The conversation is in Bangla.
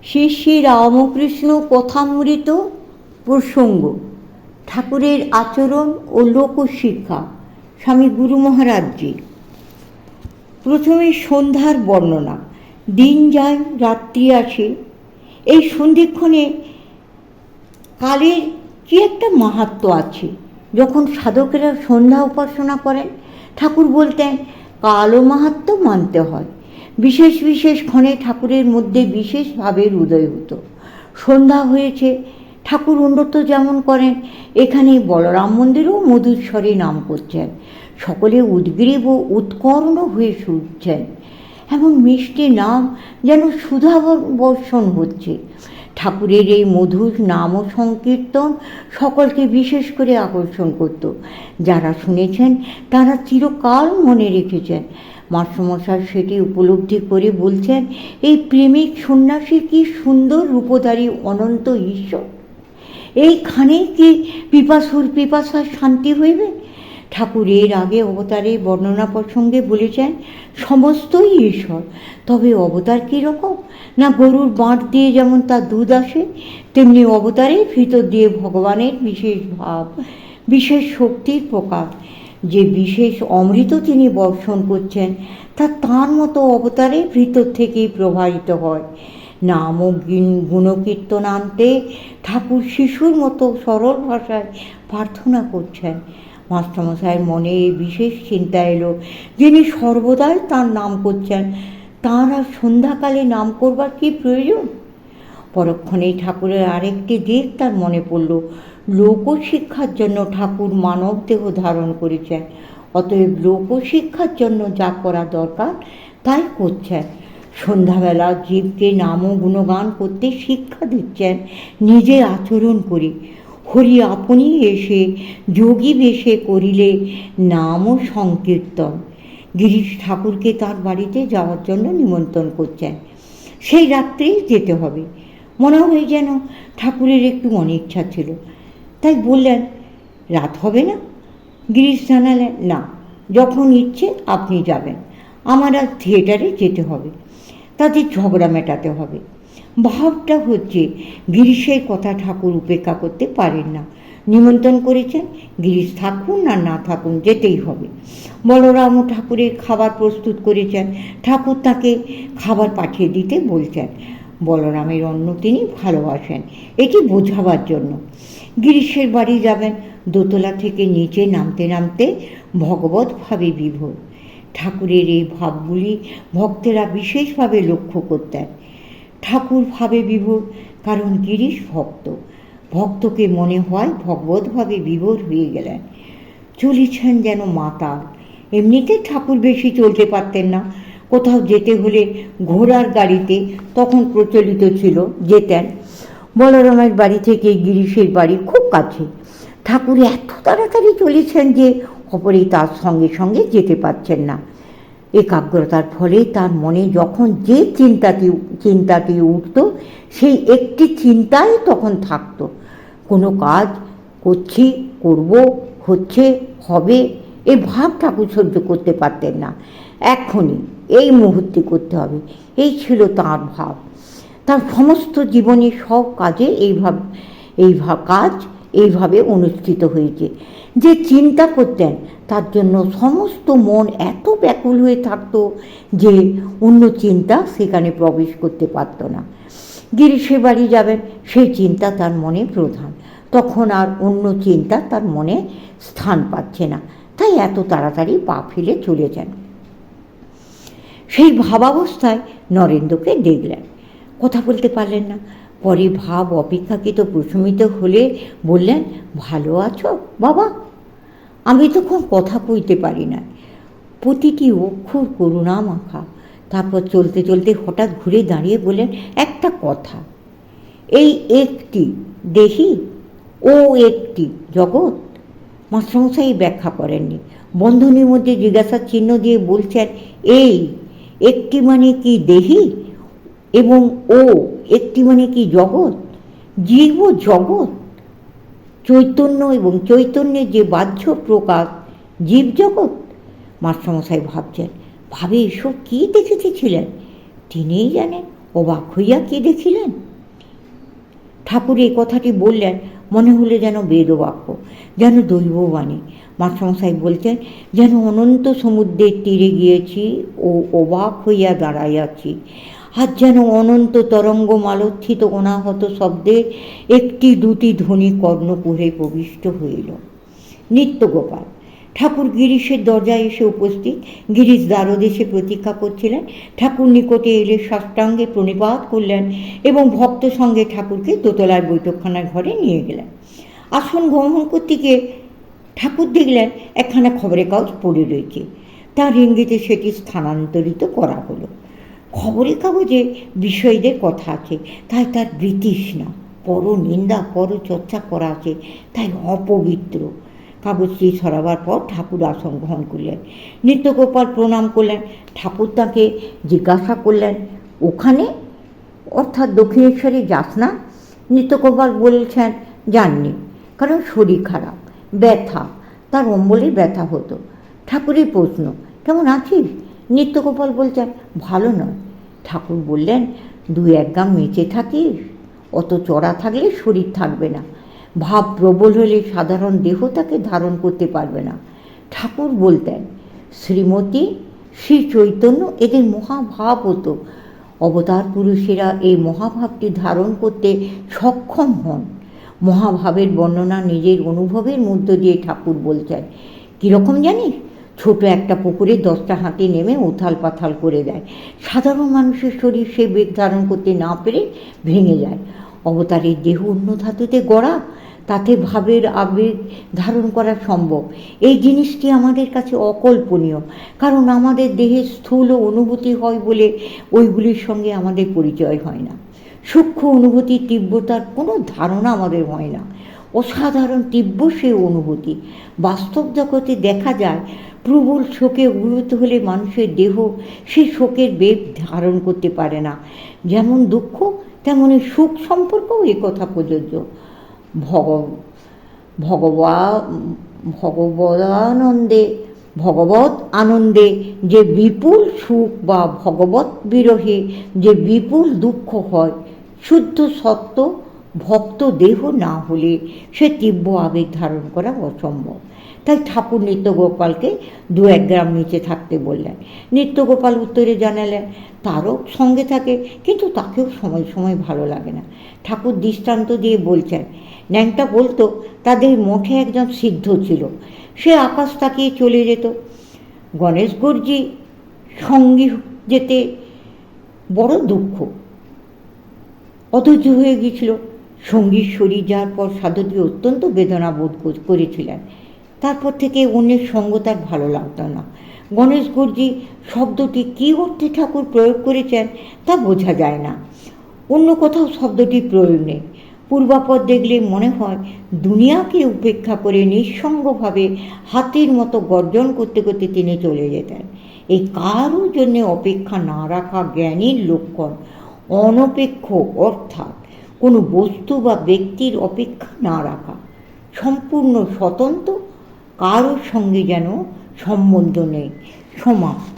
শ্রী শ্রী রামকৃষ্ণ কথামৃত প্রসঙ্গ, ঠাকুরের আচরণ ও লোকশিক্ষা, স্বামী গুরু মহারাজজি। প্রথমে সন্ধ্যার বর্ণনা। দিন যায়, রাত্রি আসে। এই সন্ধিক্ষণে কালের কি একটা মাহাত্ম্য আছে। যখন সাধকেরা সন্ধ্যা উপাসনা করেন, ঠাকুর বলতেন কালও মাহাত্ম্য মানতে হয়। বিশেষ বিশেষ ক্ষণে ঠাকুরের মধ্যে বিশেষ ভাবের উদয় হতো। সন্ধ্যা হয়েছে, ঠাকুর উন্নত যেমন করেন, এখানে বলরাম মন্দিরেও মধুর স্বরে নাম করছেন। সকলে উদ্গ্রীব ও উৎকর্ণ হয়ে শুনছেন। এমন মিষ্টি নাম যেন সুধা বর্ষণ হচ্ছে। ঠাকুরের এই মধুর নাম ও সংকীর্তন সকলকে বিশেষ করে আকর্ষণ করত। যারা শুনেছেন তারা চিরকাল মনে রেখেছেন। মাস্টারমশাই সেটি উপলব্ধি করে বলছেন, এই প্রেমিক সন্ন্যাসী কি সুন্দর রূপধারী অনন্ত ঈশ্বর! এইখানে কি পিপাসুর পিপাসার শান্তি হইবে? ঠাকুর এর আগে অবতারের বর্ণনা প্রসঙ্গে বলেছেন সমস্তই ঈশ্বর। তবে অবতার কীরকম না, গরুর বাঁট দিয়ে যেমন তার দুধ আসে, তেমনি অবতারের ভিতর দিয়ে ভগবানের বিশেষ ভাব, বিশেষ শক্তির প্রকাশ। যে বিশেষ অমৃত তিনি বর্ষণ করছেন তা তাঁর মতো অবতারের ভিতর থেকেই প্রবাহিত হয়। নাম ও গুণকীর্তনান্তে ঠাকুর শিশুর মতো সরল ভাষায় প্রার্থনা করছেন। মাস্টারমশাইয়ের মনে এই বিশেষ চিন্তা এলো, যিনি সর্বদাই তাঁর নাম করছেন, তাঁর আর সন্ধ্যাকালে নাম করবার কি প্রয়োজন? পরক্ষণেই ঠাকুরের আরেকটি দিক তার মনে পড়ল। লোকশিক্ষার জন্য ঠাকুর মানব দেহ ধারণ করেছেন। অতএব লোকশিক্ষার জন্য যা করা দরকার তাই করছেন। সন্ধ্যাবেলা জীবকে নাম ও গুণগান করতে শিক্ষা দিচ্ছেন নিজের আচরণ করে। হরি আপনি এসে যোগী বেশে করিলে নাম ও সংকীর্তন। গিরিশ ঠাকুরকে তার বাড়িতে যাওয়ার জন্য নিমন্ত্রণ করছেন। সেই রাত্রেই যেতে হবে। মনে হয় যেন ঠাকুরের একটু অনিচ্ছা ছিল, তাই বললেন রাত হবে না? গিরিশ জানালেন না, যখন ইচ্ছে আপনি যাবেন, আমার আর থিয়েটারে যেতে হবে, তাদের ঝগড়া মেটাতে হবে। ভাবটা হচ্ছে গিরিশের কথা ঠাকুর উপেক্ষা করতে পারেন না। নিমন্ত্রণ করেছেন, গিরিশ থাকুন আর না থাকুন যেতেই হবে। বলরামও ঠাকুরের খাবার প্রস্তুত করেছেন, ঠাকুর তাকে খাবার পাঠিয়ে দিতে বলছেন। বলরামের অন্ন তিনি ভালোবাসেন, এটি বোঝাবার জন্য। গিরিশের বাড়ি যাবেন। দোতলা থেকে নিচে নামতে নামতে ভগবত ভাবে বিভোর। ঠাকুরের এই ভাবগুলি ভক্তেরা বিশেষভাবে লক্ষ্য করতেন। ঠাকুর ভাবে বিভোর, কারণ গিরিশ ভক্ত। ভক্তকে মনে হয় ভগবতভাবে বিভোর হয়ে গেলেন, চলেছেন যেন মাতাল। এমনিতে ঠাকুর বেশি চলতে পারতেন না। কোথাও যেতে হলে ঘোড়ার গাড়িতে, তখন প্রচলিত ছিল, যেতেন। বলরামের বাড়ি থেকে গিরিশের বাড়ি খুব কাছে। ঠাকুর এত তাড়াতাড়ি চলেছেন যে অপরে তার সঙ্গে সঙ্গে যেতে পারছেন না। একাগ্রতার ফলে তার মনে যখন যে চিন্তাটি উঠত, সেই একটি চিন্তাই তখন থাকত। কোনো কাজ করছি, করব, হচ্ছে, হবে, এই ভাব ঠাকুর সহ্য করতে পারতেন না। এখনই এই মুহূর্তে করতে হবে, এই ছিল তাঁর ভাব। তার সমস্ত জীবনের সব কাজে কাজ এইভাবে অনুষ্ঠিত হয়েছে। যে চিন্তা করতেন তার জন্য সমস্ত মন এত ব্যাকুল হয়ে থাকত যে অন্য চিন্তা সেখানে প্রবেশ করতে পারত না। গিরিশের বাড়ি যাবেন, সেই চিন্তা তার মনে প্রধান। তখন আর অন্য চিন্তা তার মনে স্থান পাচ্ছে না, তাই এত তাড়াতাড়ি পা ফেলে চলে যান। সেই ভাবাবস্থায় নরেন্দ্রকে দেখলেন, কথা বলতে পারলেন না। পরে ভাব অপেক্ষাকৃত প্রশমিত হলে বললেন, ভালো আছো বাবা? আমি তখন কথা কইতে পারি না, প্রতিটি অক্ষর করুণা মাখা। তারপর চলতে চলতে হঠাৎ ঘুরে দাঁড়িয়ে বললেন, একটা কথা, এই একটি দেহি ও একটি জগৎ। মাস্টারমশাই ব্যাখ্যা করেননি, বন্ধনীর মধ্যে জিজ্ঞাসার চিহ্ন দিয়ে বলছেন, এই একটি মানে কি দেহি এবং ও একটি মানে কি জগৎ? জীব ও জগৎ, চৈতন্য এবং চৈতন্যের যে বাহ্য প্রকাশ, জীব জগৎ। মাস্টারমশাই ভাবছেন, ভাবে এসব কী দেখেছিলেন তিনিই জানেন। অবাক হইয়া কি দেখিলেন? ঠাকুর এই কথাটি বললেন, মনে হলে যেন বেদবাক্য, যেন দৈববাণী। মাস্টারমশাই বলছেন, যেন অনন্ত সমুদ্রের তীরে গিয়েছি ও অবাক হইয়া দাঁড়াইয়াছি, আর যেন অনন্ত তরঙ্গ মালোত্থিত অনাহত শব্দের একটি দুটি ধ্বনি কর্ণকুহরে প্রবিষ্ট হইল। নিত্যগোপাল ঠাকুর গিরিশের দরজায় এসে উপস্থিত। গিরিশ দ্বারদেশে প্রতীক্ষা করছিলেন। ঠাকুর নিকটে এলে সাষ্টাঙ্গে প্রণিপাত করলেন এবং ভক্ত সঙ্গে ঠাকুরকে দোতলার বৈঠকখানার ঘরে নিয়ে গেলেন। আসন গ্রহণ করতে গিয়ে ঠাকুর দেখলেন একখানা খবরের কাগজ পড়ে রয়েছে। তার ইঙ্গিতে সেটি স্থানান্তরিত করা হলো। খবরের কাগজে বিষয়দের কথা আছে, তাই তার বিতৃষ্ণা, পর নিন্দা পর চর্চা করা আছে, তাই অপবিত্র। কাগজটি সরাবার পর ঠাকুর আসন গ্রহণ করলেন। নিত্যগোপাল প্রণাম করলেন। ঠাকুর তাকে জিজ্ঞাসা করলেন, ওখানে অর্থাৎ দক্ষিণেশ্বরে যাস না? নিত্যগোপাল বলছেন, যাননি, কারণ শরীর খারাপ, ব্যথা, তার অম্বলে ব্যথা হতো। ঠাকুরের প্রশ্ন, কেমন আছিস? নিত্যগোপাল বলছেন, ভালো নয়। ঠাকুর বললেন, 2-1 গ্রাম মেচে থাকিস, অত চড়া থাকলে শরীর থাকবে না, ভাব প্রবল হলে সাধারণ দেহ তাকে ধারণ করতে পারবে না। ঠাকুর বলতেন, শ্রীমতী, শ্রী চৈতন্য এদের মহাভাব হতো, অবতার পুরুষেরা এই মহাভাবটি ধারণ করতে সক্ষম হন। মহাভাবের বর্ণনা নিজের অনুভবের মধ্য দিয়ে ঠাকুর বলছেন। কীরকম জানিস? ছোট একটা পুকুরে 10টা হাতি নেমে উথাল পাথাল করে দেয়। সাধারণ মানুষের শরীর সে বেগ ধারণ করতে না পেরে ভেঙে যায়। অবতারের দেহ অন্য ধাতুতে গড়া, তাতে ভাবের আবেগ ধারণ করা সম্ভব। এই জিনিসটি আমাদের কাছে অকল্পনীয়, কারণ আমাদের দেহে স্থূল অনুভূতি হয় বলে ওইগুলির সঙ্গে আমাদের পরিচয় হয় না। সূক্ষ্ম অনুভূতির তীব্রতার কোনো ধারণা আমাদের হয় না। অসাধারণ তীব্র সে অনুভূতি বাস্তব জগতে দেখা যায়। প্রবল শোকে অভিভূত হলে মানুষের দেহ সে শোকের বেগ ধারণ করতে পারে না। যেমন দুঃখ তেমনি সুখ সম্পর্কেও এ কথা প্রযোজ্য। ভগবত আনন্দে যে বিপুল সুখ বা ভগবত বিরহে যে বিপুল দুঃখ হয়, শুদ্ধ সত্য ভক্ত দেহ না হলে সে তীব্র আবেগ ধারণ করা অসম্ভব। তাই ঠাকুর নিত্যগোপালকে 2-1 গ্রাম নিচে থাকতে বললেন। নিত্যগোপাল উত্তরে জানালেন, তারও সঙ্গে থাকে, কিন্তু তাকেও সময় সময় ভালো লাগে না। ঠাকুর দৃষ্টান্ত দিয়ে বলছেন, ন্যাংটা বলতো তাদের মঠে একজন সিদ্ধ ছিল, সে আকাশ তাকিয়ে চলে যেত। গণেশ গুরুজি সঙ্গী যেতে বড় দুঃখ, অধৈর্য হয়ে গিয়েছিল। সঙ্গীর শরীর যাওয়ার পর সাধুটি অত্যন্ত বেদনা বোধ করেছিলেন। তারপর থেকে অন্যের সঙ্গ তার ভালো লাগতো না। গণেশ গুরুজি শব্দটি কী অর্থে ঠাকুর প্রয়োগ করেছেন তা বোঝা যায় না। অন্য কোথাও শব্দটির প্রয়োগ নেই। পূর্বাপর দেখলে মনে হয় দুনিয়াকে উপেক্ষা করে নিঃসঙ্গভাবে হাতির মতো গর্জন করতে করতে তিনি চলে যেতেন। এই কারোর জন্যে অপেক্ষা না রাখা জ্ঞানীর লক্ষণ। অনপেক্ষ অর্থাৎ কোনো বস্তু বা ব্যক্তির অপেক্ষা না রাখা, সম্পূর্ণ স্বতন্ত্র, কারোর সঙ্গে যেন সম্বন্ধ নেই, সমাপ্ত।